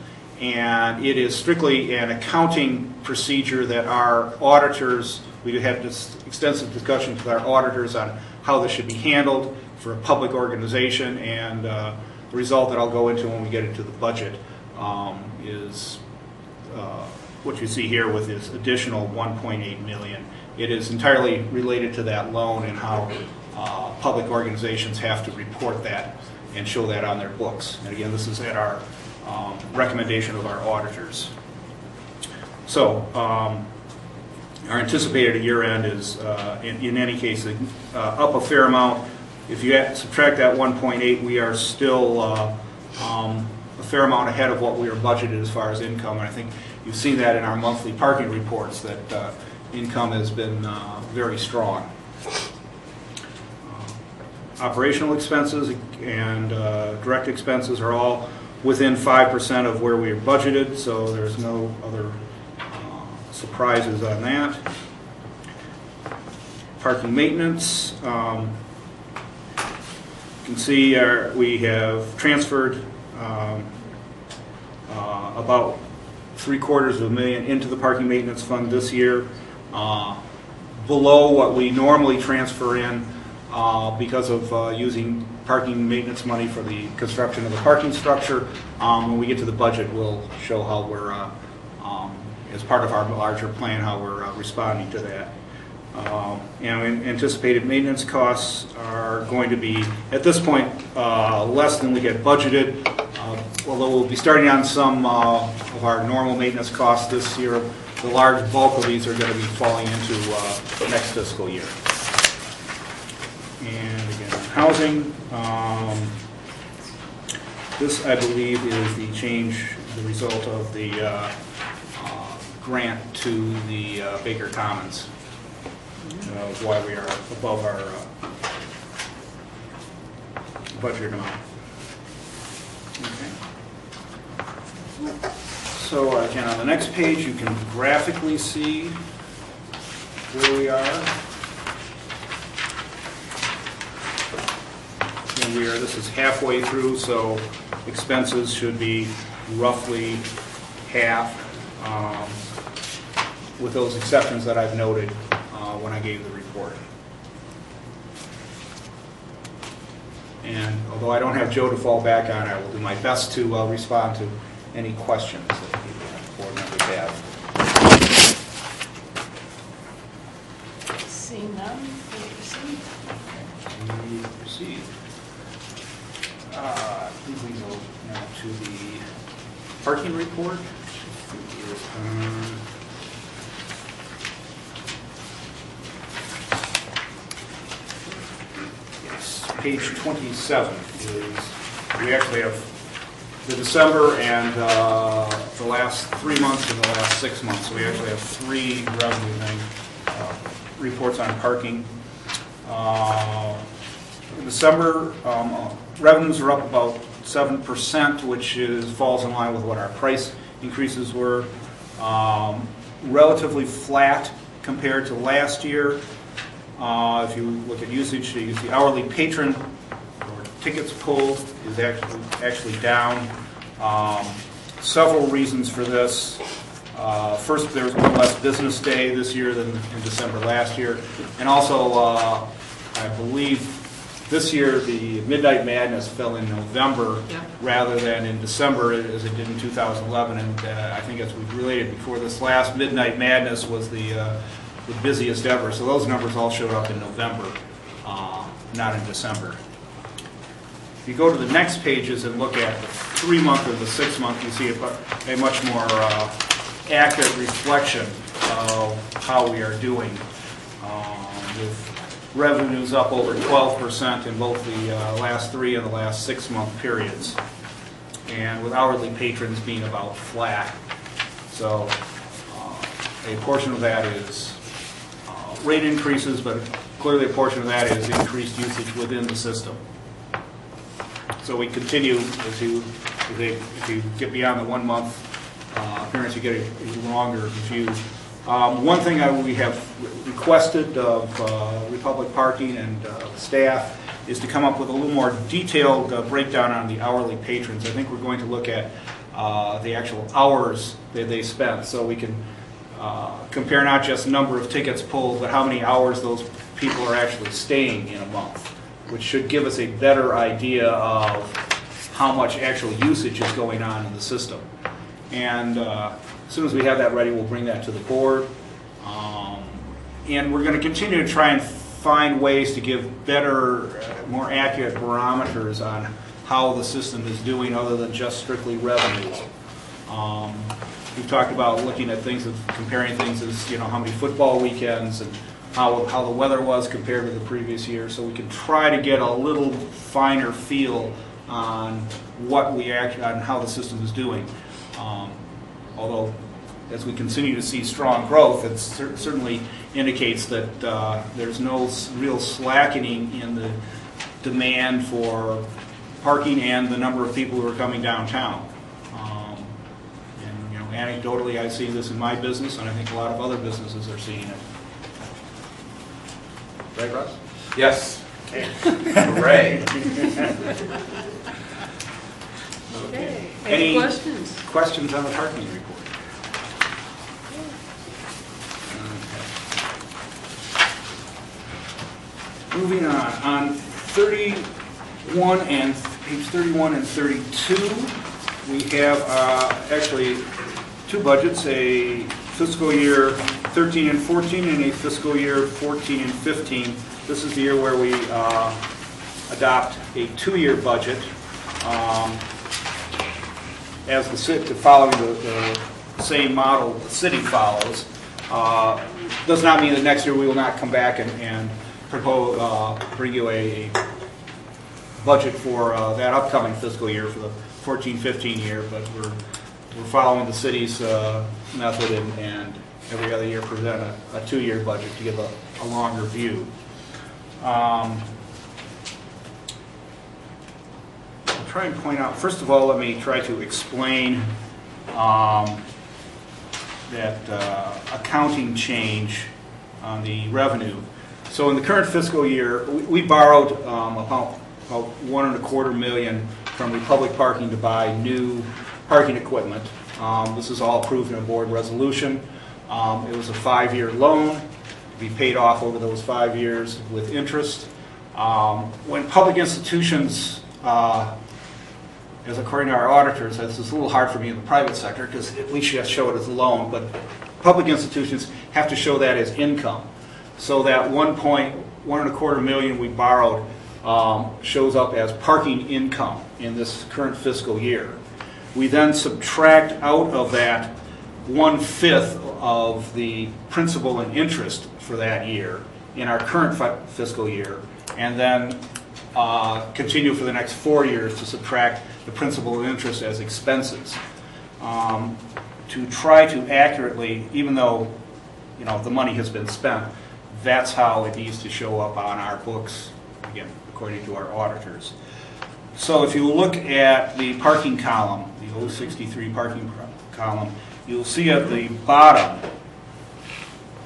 H: and it is strictly an accounting procedure that our auditors, we had this extensive discussions with our auditors on how this should be handled for a public organization, and the result that I'll go into when we get into the budget is what you see here with this additional $1.8 million. It is entirely related to that loan and how public organizations have to report that and show that on their books. And again, this is at our recommendation of our auditors. So our anticipated year end is, in any case, up a fair amount. If you subtract that 1.8, we are still a fair amount ahead of what we were budgeted as far as income. And I think you've seen that in our monthly parking reports that income has been very strong. Operational expenses and direct expenses are all within 5% of where we are budgeted, so there's no other surprises on that. Parking maintenance. You can see we have transferred about $750,000 into the parking maintenance fund this year, below what we normally transfer in because of using parking maintenance money for the construction of the parking structure. When we get to the budget, we'll show how we're, as part of our larger plan, how we're responding to that. Anticipated maintenance costs are going to be, at this point, less than we get budgeted, although we'll be starting on some of our normal maintenance costs this year. The large bulk of these are going to be falling into next fiscal year. And again, housing. This, I believe, is the change, the result of the grant to the Baker Commons. Why we are above our budget amount. Okay. So again, on the next page, you can graphically see where we are. this is halfway through, so expenses should be roughly half, with those exceptions that I've noted when I gave the report. And although I don't have Joe to fall back on, I will do my best to respond to any questions that the board members have.
A: Seeing none, please proceed.
H: We proceed. I think we go now to the parking report. Yes, page 27 is, we actually have the December and the last 3 months and the last 6 months. So we actually have 3 revenue reports on parking. In December, revenues are up about 7%, which falls in line with what our price increases were. Relatively flat compared to last year. If you look at usage, the hourly patron or tickets pulled is actually down. Several reasons for this. First, there was one less business day this year than in December last year. And also, I believe this year the Midnight Madness fell in November rather than in December as it did in 2011. And I think as we've related before, this last Midnight Madness was the busiest ever. So those numbers all showed up in November, not in December. If you go to the next pages and look at the 3-month or the 6-month, you see a much more accurate reflection of how we are doing, with revenues up over 12% in both the last 3 and the last 6-month periods, and with hourly patrons being about flat. So a portion of that is rate increases, but clearly a portion of that is increased usage within the system. So we continue, if you get beyond the 1 month appearance, you get a longer view. One thing we have requested of Republic Parking and staff is to come up with a little more detailed breakdown on the hourly patrons. I think we're going to look at the actual hours that they spend, so we can compare not just number of tickets pulled, but how many hours those people are actually staying in a month, which should give us a better idea of how much actual usage is going on in the system. And as soon as we have that ready, we'll bring that to the board. And we're going to continue to try and find ways to give better, more accurate barometers on how the system is doing other than just strictly revenues. We've talked about looking at things, comparing things as, how many football weekends and how the weather was compared to the previous year, so we can try to get a little finer feel on on how the system is doing. Although, as we continue to see strong growth, it certainly indicates that there's no real slackening in the demand for parking and the number of people who are coming downtown. And anecdotally, I see this in my business, and I think a lot of other businesses are seeing it. Right, Russ?
I: Yes.
H: Okay.
I: Hooray.
A: Okay.
H: Any
A: questions?
H: Questions on the parking report? Okay. Moving on 31 and page 31 and 32, we have actually 2 budgets, a fiscal year 13 and 14 and a fiscal year 14 and 15. This is the year where we adopt a 2-year budget. As the city, following the same model the city follows, does not mean that next year we will not come back and propose, bring you a budget for that upcoming fiscal year for the 14-15 year, but we're following the city's method and every other year present a 2-year budget to give a longer view. I'll try and point out, first of all, let me try to explain that accounting change on the revenue. So in the current fiscal year, we borrowed about about $1.25 million from Republic Parking to buy new parking equipment. This is all approved in a board resolution. It was a 5-year loan to be paid off over those 5 years with interest. When public institutions, as according to our auditors, this is a little hard for me in the private sector because at least you have to show it as a loan, but public institutions have to show that as income. So that $1.25 million we borrowed shows up as parking income in this current fiscal year. We then subtract out of that 1/5 of the principal and interest for that year in our current fiscal year, and then continue for the next 4 years to subtract the principal and interest as expenses. To try to accurately, even though the money has been spent, that's how it needs to show up on our books, again, according to our auditors. So if you look at the parking column, the 063 parking column, you'll see at the bottom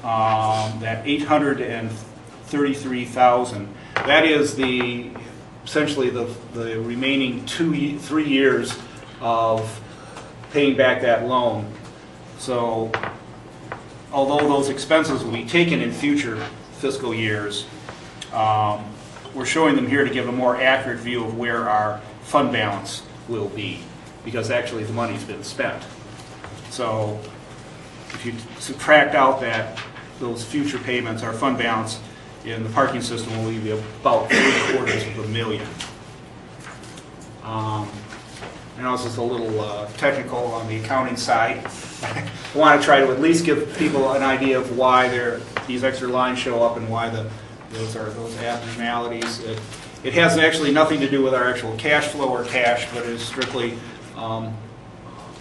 H: that $833,000. That is essentially the remaining 3 years of paying back that loan. So although those expenses will be taken in future fiscal years, we're showing them here to give a more accurate view of where our fund balance will be, because actually the money's been spent. So if you subtract out those future payments, our fund balance in the parking system will be about $750,000. I know this is a little technical on the accounting side. I want to try to at least give people an idea of why these extra lines show up and why those abnormalities. It has actually nothing to do with our actual cash flow or cash, but is strictly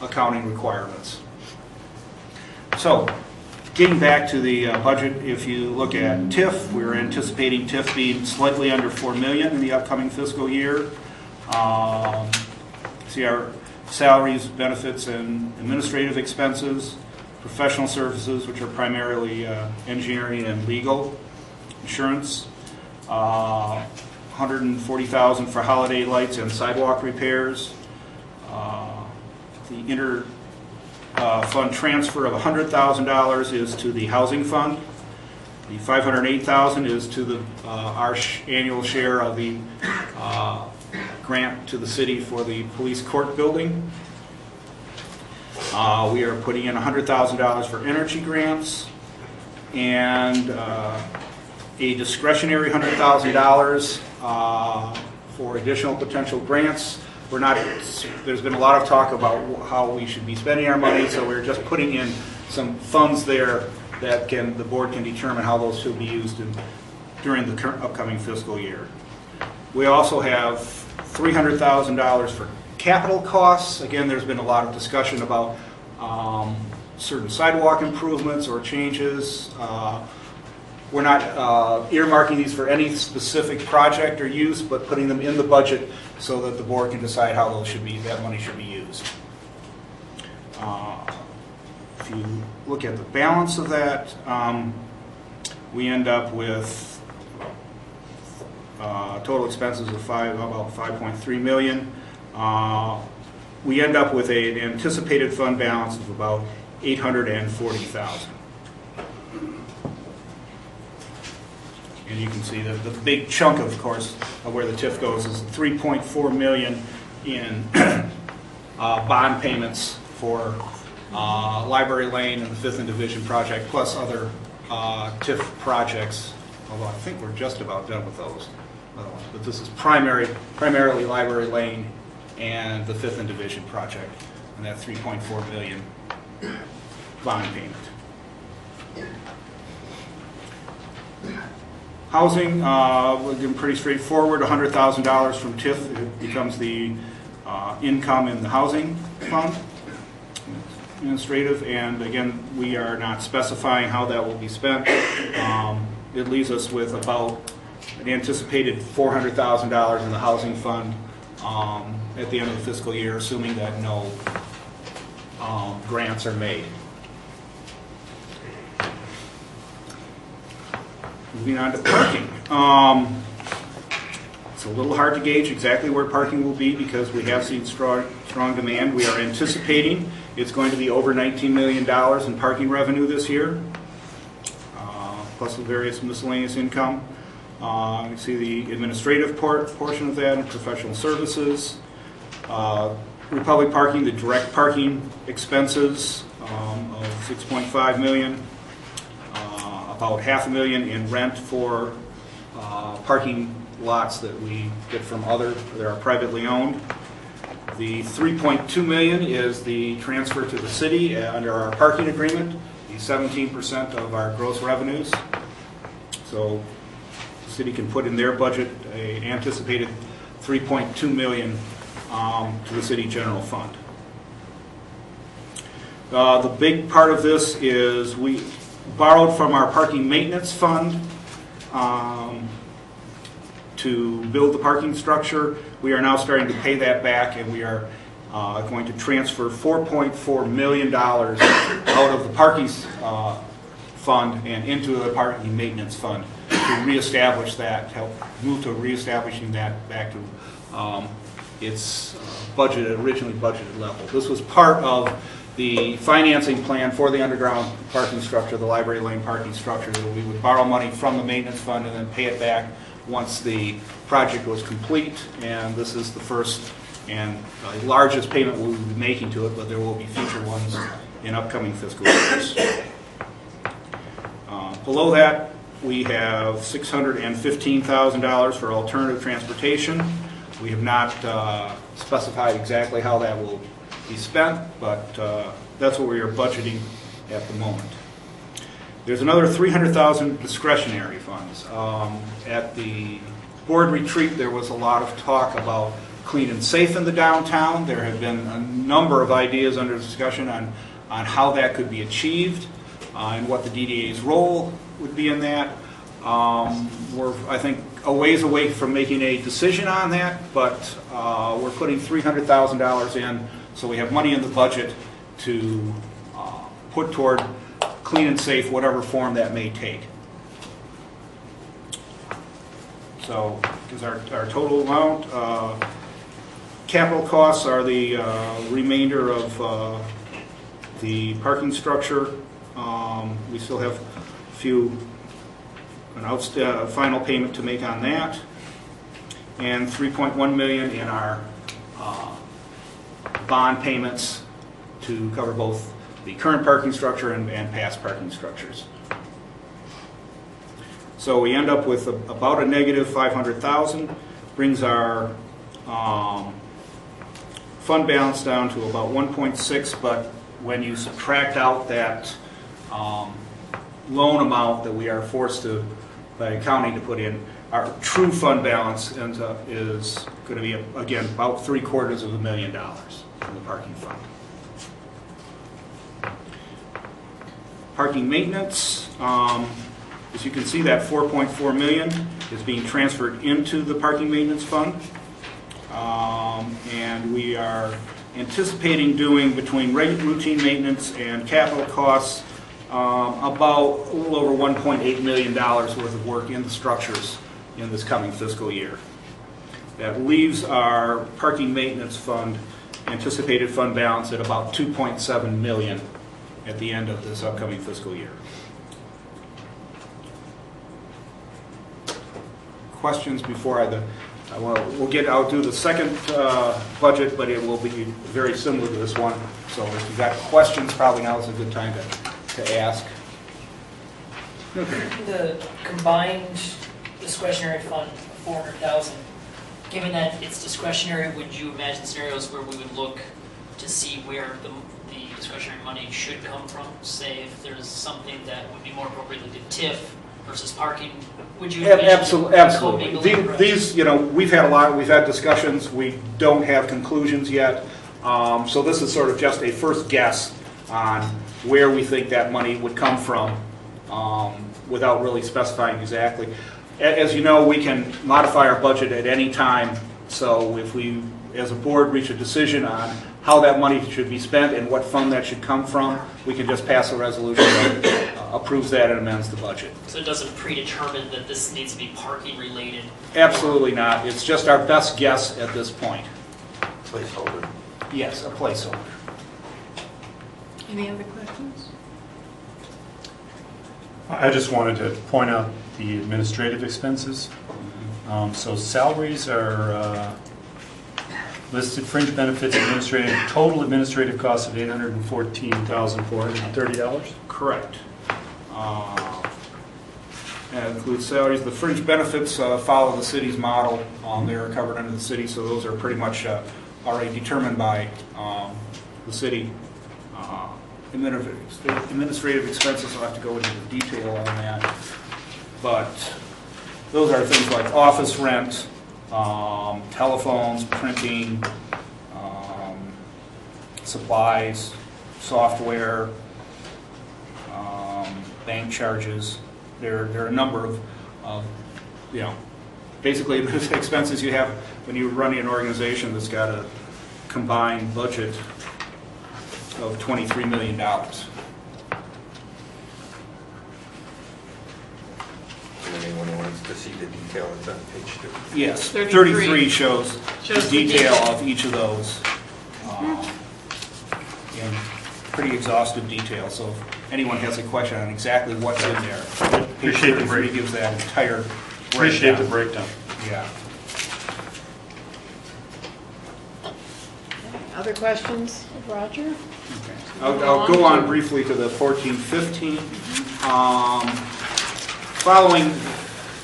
H: accounting requirements. So, getting back to the budget, if you look at TIF, we're anticipating TIF being slightly under $4 million in the upcoming fiscal year. See our salaries, benefits, and administrative expenses, professional services, which are primarily engineering and legal, insurance, $140,000 for holiday lights and sidewalk repairs, the inter-fund transfer of $100,000 is to the housing fund. The $508,000 is to our annual share of the grant to the city for the police court building. We are putting in $100,000 for energy grants and a discretionary $100,000 for additional potential grants. There's been a lot of talk about how we should be spending our money, so we're just putting in some funds there that the board can determine how those should be used during the upcoming fiscal year. We also have $300,000 for capital costs. Again, there's been a lot of discussion about certain sidewalk improvements or changes. We're not earmarking these for any specific project or use, but putting them in the budget so that the board can decide how that money should be used. If you look at the balance of that, we end up with total expenses of about $5.3 million. We end up with an anticipated fund balance of about $840,000. And you can see the big chunk, of course, of where the TIF goes is $3.4 million in bond payments for Library Lane and the 5th and Division project, plus other TIF projects, although I think we're just about done with those. But this is primarily Library Lane and the 5th and Division project, and that $3.4 million bond payment. Housing, again, pretty straightforward. $100,000 from TIF it becomes the income in the housing fund, administrative, and again, we are not specifying how that will be spent. It leaves us with about an anticipated $400,000 in the housing fund at the end of the fiscal year, assuming that no grants are made. Moving on to parking. It's a little hard to gauge exactly where parking will be because we have seen strong demand. We are anticipating it's going to be over $19 million in parking revenue this year, plus the various miscellaneous income. You see the administrative portion of that and professional services. Republic Parking, the direct parking expenses of $6.5 million, about $500,000 in rent for parking lots that we get from other that are privately owned. The $3.2 million is the transfer to the city under our parking agreement, the 17% of our gross revenues. So the city can put in their budget an anticipated $3.2 million to the city general fund. The big part of this is we borrowed from our parking maintenance fund to build the parking structure. We are now starting to pay that back, and we are going to transfer $4.4 million out of the parking fund and into the parking maintenance fund to reestablish that, help move to reestablishing that back to its originally budgeted level. This was part of the financing plan for the underground parking structure, the library lane parking structure, that we would borrow money from the maintenance fund and then pay it back once the project was complete. And this is the first and largest payment we will be making to it, but there will be future ones in upcoming fiscal years. Below that, we have $615,000 for alternative transportation. We have not specified exactly how that will be spent, but that's what we are budgeting at the moment. There's another $300,000 discretionary funds. At the board retreat, there was a lot of talk about clean and safe in the downtown. There have been a number of ideas under discussion on how that could be achieved and what the DDA's role would be in that. We're, I think, a ways away from making a decision on that, but we're putting $300,000 in, so we have money in the budget to put toward clean and safe, whatever form that may take. So, because our total amount, capital costs are the remainder of the parking structure. We still have a final payment to make on that, and $3.1 million in our bond payments to cover both the current parking structure and past parking structures. So we end up with about a negative $500,000, brings our fund balance down to about 1.6, but when you subtract out that loan amount that we are forced to, by county, to put in, our true fund balance is going to be, again, about $750,000 in the parking fund. Parking maintenance, as you can see, that $4.4 million is being transferred into the parking maintenance fund. And we are anticipating doing, between routine maintenance and capital costs, about a little over $1.8 million worth of work in the structures in this coming fiscal year. That leaves our parking maintenance fund anticipated fund balance at about $2.7 million at the end of this upcoming fiscal year. Questions before I'll do the second budget, but it will be very similar to this one. So if you've got questions, probably now is a good time to ask. Okay.
J: The combined discretionary fund of $400,000, given that it's discretionary, would you imagine scenarios where we would look to see where the discretionary money should come from? Say if there's something that would be more appropriately to TIF versus parking, would you imagine?
H: Absolutely. These, we've had discussions. We don't have conclusions yet. So this is sort of just a first guess on where we think that money would come from, without really specifying exactly. As you know, we can modify our budget at any time. So if we, as a board, reach a decision on how that money should be spent and what fund that should come from, we can just pass a resolution approves that and amends the budget.
J: So it doesn't predetermine that this needs to be parking related?
H: Absolutely not. It's just our best guess at this point.
I: Placeholder.
H: Yes, a placeholder.
A: Any other questions?
C: I just wanted to point out the administrative expenses. So salaries are listed, fringe benefits, administrative, total administrative costs of $814,430.
H: Correct. That includes salaries. The fringe benefits follow the city's model. They're covered under the city, so those are pretty much already determined by the city. Administrative expenses, I'll have to go into the detail on that. But those are things like office rent, telephones, printing, supplies, software, bank charges. There are a number of basically the expenses you have when you're running an organization that's got a combined budget of $23 million.
I: Anyone who wants to see the detail, it's on page 2.
H: Yes,
A: 33
H: 33 shows the
A: the
H: detail
A: detail.
H: of each of those. In pretty exhaustive detail, so if anyone has a question on exactly what's in there, page
C: Appreciate the
H: 33
C: break.
H: gives that entire
C: Appreciate the
H: breakdown.
C: breakdown.
H: Yeah.
A: Other questions of Roger?
H: Okay. I'll go on briefly to the 14-15. Following,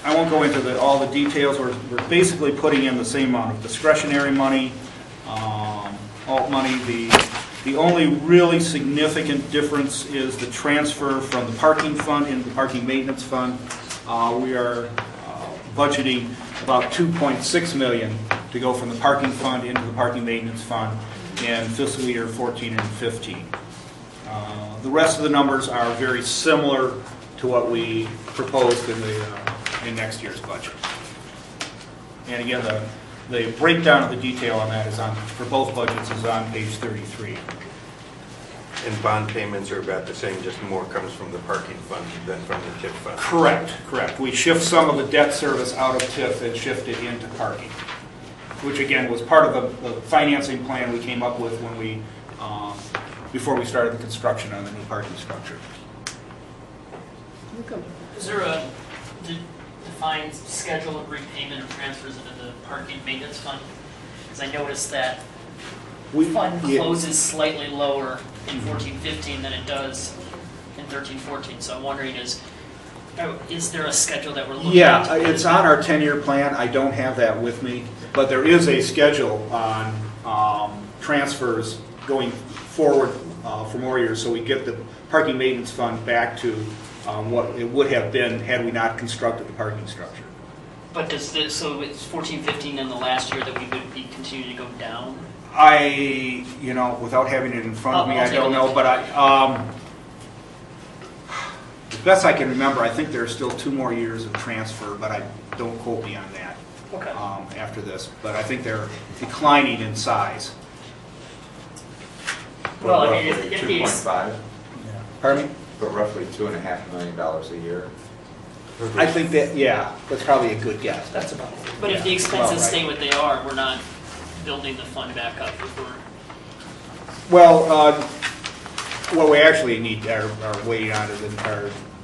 H: I won't go into all the details. We're basically putting in the same amount of discretionary money, alt money. The only really significant difference is the transfer from the parking fund into the parking maintenance fund. We are budgeting about $2.6 million to go from the parking fund into the parking maintenance fund in fiscal year 14 and 15. The rest of the numbers are very similar to what we proposed in next year's budget. And again, the breakdown of the detail on that is for both budgets is on page 33.
I: And bond payments are about the same, just more comes from the parking fund than from the TIF fund.
H: Correct. We shift some of the debt service out of TIF and shift it into parking, which again was part of the financing plan we came up with when we, before we started the construction on the new parking structure.
J: Is there a defined schedule of repayment of transfers into the parking maintenance fund? Because I noticed that fund closes slightly lower in 14-15 than it does in 13-14. So I'm wondering, is there a schedule that we're looking at?
H: Yeah, it's on our 10-year plan. I don't have that with me, but there is a schedule on transfers going forward for more years, so we get the parking maintenance fund back to what it would have been had we not constructed the parking structure.
J: But so it's 14-15 in the last year that we would be continuing to go down?
H: Without having it in front of me,
J: I'll
H: I
J: take a
H: don't know,
J: look.
H: but as best I can remember, I think there are still 2 more years of transfer, but don't quote me on that.
J: Okay.
H: After this, but I think they're declining in size.
J: Well, I mean,
I: Roughly
J: if the
I: 2.5,
H: Pardon me?
I: but roughly $2.5 million a year.
H: I think that's probably a good guess. That's about it.
J: But if the
H: Yeah.
J: expenses
H: Well,
J: stay what they are, we're not building the fund back up.
H: Well, what we actually need are waiting on is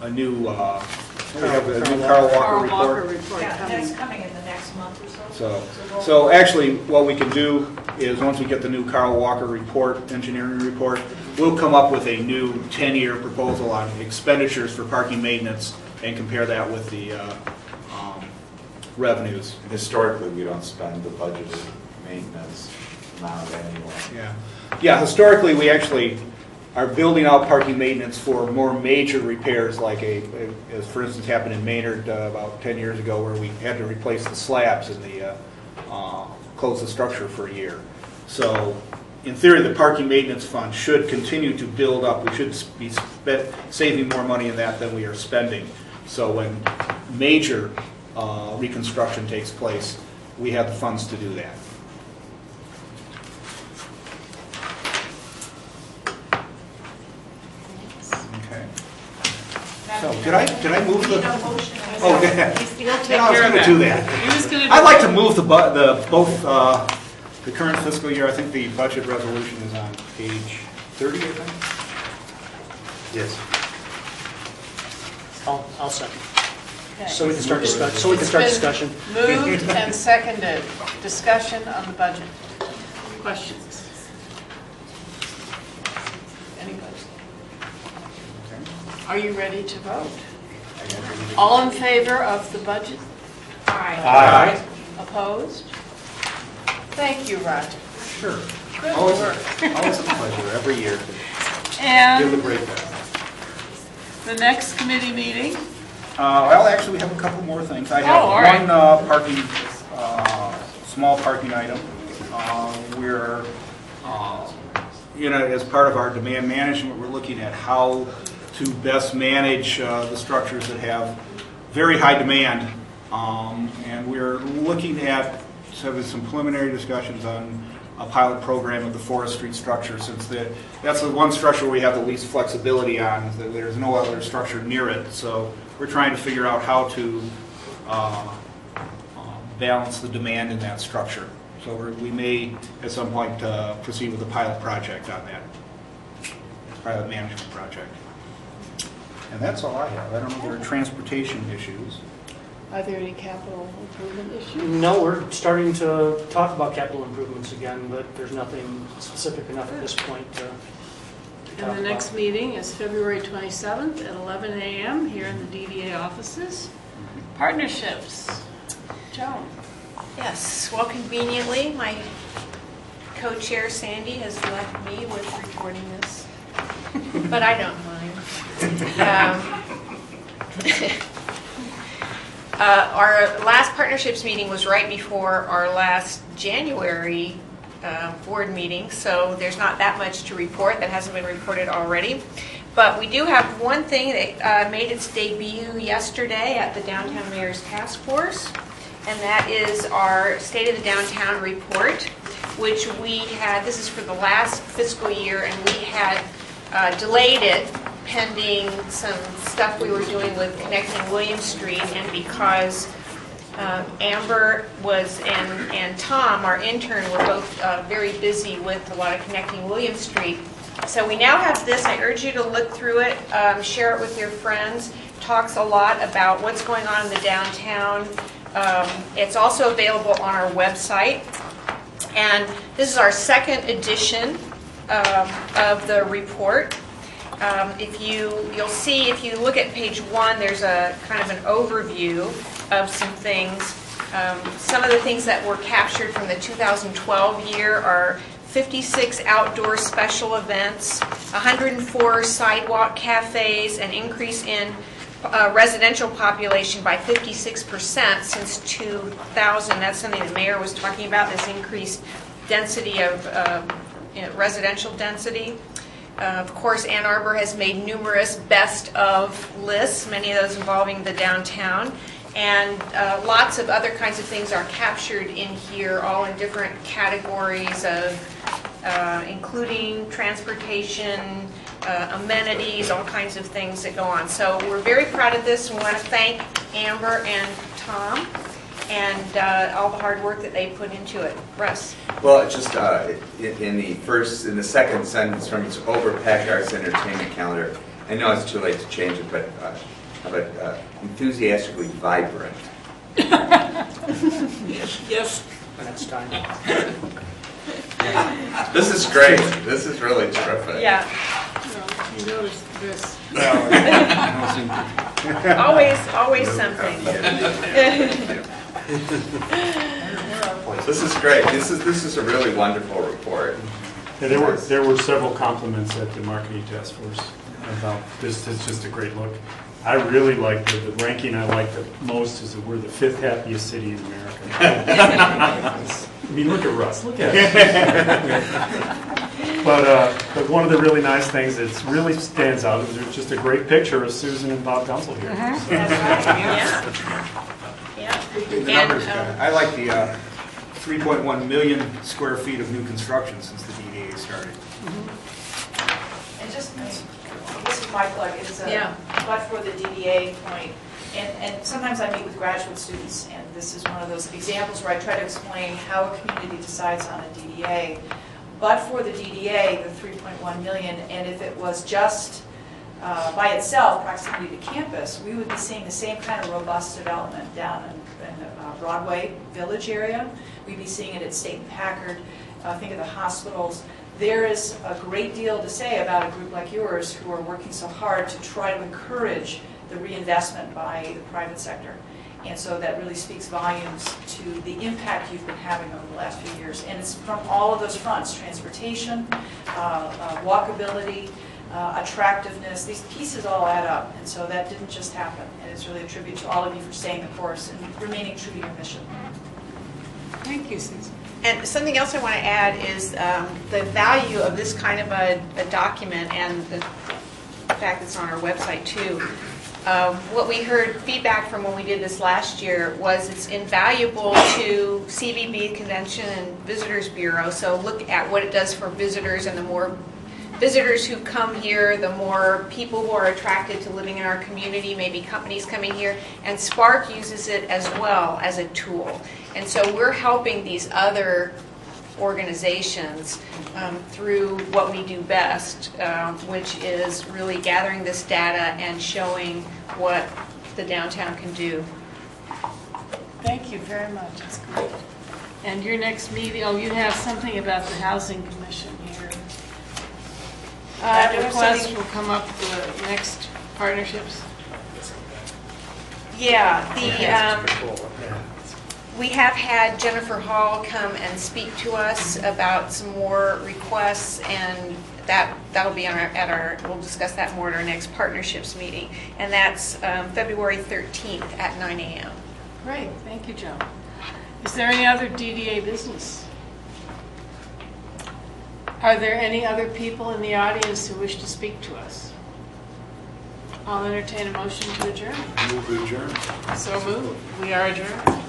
H: a new, we have a new Carl Walker report.
B: Yeah, that's coming in the next month or so.
H: So actually, what we can do is, once we get the new Carl Walker report, engineering report, we'll come up with a new 10-year proposal on expenditures for parking maintenance and compare that with the revenues.
K: Historically, we don't spend the budgeted maintenance amount anyway.
H: Yeah, historically, we actually are building out parking maintenance for more major repairs, like as for instance happened in Maynard about 10 years ago, where we had to replace the slabs and close the structure for a year. So in theory, the parking maintenance fund should continue to build up. We should be saving more money in that than we are spending. So when major reconstruction takes place, we have the funds to do that. Okay. Did I move the? Oh, yeah.
A: He'll take
H: Yeah, I was
A: care of
H: going to
A: that.
H: do that.
A: He was gonna do
H: I'd like to move both the current fiscal year. I think the budget resolution is on page 30, I think.
I: Yes.
J: I'll second.
A: Okay.
J: So we can start
A: It's
J: discussion.
A: been moved and seconded. Discussion on the budget. Questions? Anybody? Are you ready to vote? All in favor of the budget?
H: Aye.
A: Opposed? Thank you, Roger.
H: Sure.
A: Good
H: Always
A: work.
H: a pleasure every year. Give the
A: And
H: breakdown.
A: the next committee meeting?
H: Well, actually, we have a couple more things. I have
A: all right.
H: one parking, small parking item. We're, as part of our demand management, we're looking at how to best manage the structures that have very high demand. And we're looking at having some preliminary discussions on a pilot program of the Forest Street structure, since that's the one structure we have the least flexibility on. There's no other structure near it. So we're trying to figure out how to balance the demand in that structure. So we may, at some point, proceed with a pilot project on that, pilot management project. And that's all I have. I don't know if there are transportation issues.
A: Are there any capital improvement issues?
J: No, we're starting to talk about capital improvements again, but there's nothing specific enough at this point to talk
A: And the next
J: about.
A: meeting is February 27th at 11 a.m. here in the DDA offices. Partnerships. Joan.
L: Yes, well, conveniently, my co-chair Sandy has left me with recording this, but I don't mind. Our last partnerships meeting was right before our last January board meeting, so there's not that much to report that hasn't been reported already. But we do have one thing that made its debut yesterday at the Downtown Mayor's Task Force, and that is our State of the Downtown report, which we had, this is for the last fiscal year, and we had delayed it pending some stuff we were doing with connecting William Street, and because Amber and Tom, our intern, were both very busy with a lot of connecting William Street. So we now have this. I urge you to look through it, share it with your friends. Talks a lot about what's going on in the downtown. It's also available on our website. And this is our second edition of the report. You'll see, if you look at page 1, there's a kind of an overview of some things. Some of the things that were captured from the 2012 year are 56 outdoor special events, 104 sidewalk cafes, an increase in residential population by 56% since 2000. That's something the mayor was talking about, this increased density of residential density. Of course, Ann Arbor has made numerous best of lists, many of those involving the downtown, and lots of other kinds of things are captured in here, all in different categories of including transportation, amenities, all kinds of things that go on. So we're very proud of this, and we want to thank Amber and Tom and all the hard work that they put into it. Russ?
K: Well, it's just in the second sentence from its overpacked arts entertainment calendar, I know it's too late to change it, but how about enthusiastically vibrant?
A: Yes.
J: When it's time.
K: This is great. This is really terrific.
L: Yeah,
A: You notice this.
L: always something.
K: This is great. This is a really wonderful report.
C: Yeah, there were several compliments at the marketing task force about this. It's just a great look. I really like the ranking I like the most is that we're the 5th happiest city in America. I mean, look at Russ. Look at him. But one of the really nice things that really stands out is there's just a great picture of Susan and Bob Dunsel here.
L: Yeah.
H: The numbers, I like the 3.1 million square feet of new construction since the DDA started.
B: And just, this is my plug, is
L: Yeah.
B: but for the DDA point. And sometimes I meet with graduate students, and this is one of those examples where I try to explain how a community decides on a DDA. But for the DDA, the 3.1 million, and if it was just by itself, proximity to campus, we would be seeing the same kind of robust development down in the Broadway Village area. We'd be seeing it at State and Packard. Think of the hospitals. There is a great deal to say about a group like yours who are working so hard to try to encourage the reinvestment by the private sector. And so that really speaks volumes to the impact you've been having over the last few years. And it's from all of those fronts: transportation, walkability, attractiveness. These pieces all add up. And so that didn't just happen. And it's really a tribute to all of you for staying the course and remaining true to your mission.
A: Thank you, Susan.
L: And something else I want to add is the value of this kind of a document, and the fact it's on our website too. What we heard feedback from when we did this last year was it's invaluable to CVB, Convention and Visitors Bureau. So look at what it does for visitors, and the more visitors who come here, the more people who are attracted to living in our community, maybe companies coming here. And Spark uses it as well as a tool. And so we're helping these other organizations through what we do best, which is really gathering this data and showing what the downtown can do.
A: Thank you very much. That's great. And your next meeting, oh, you have something about the Housing Commission here. That request will come up for the next partnerships.
L: Yeah, we have had Jennifer Hall come and speak to us about some more requests, and that'll be on we'll discuss that more at our next partnerships meeting, and that's February 13th at 9 a.m.
A: Great, thank you, Joe. Is there any other DDA business? Are there any other people in the audience who wish to speak to us? I'll entertain a motion to adjourn.
H: Move to adjourn.
A: So moved. We are adjourned.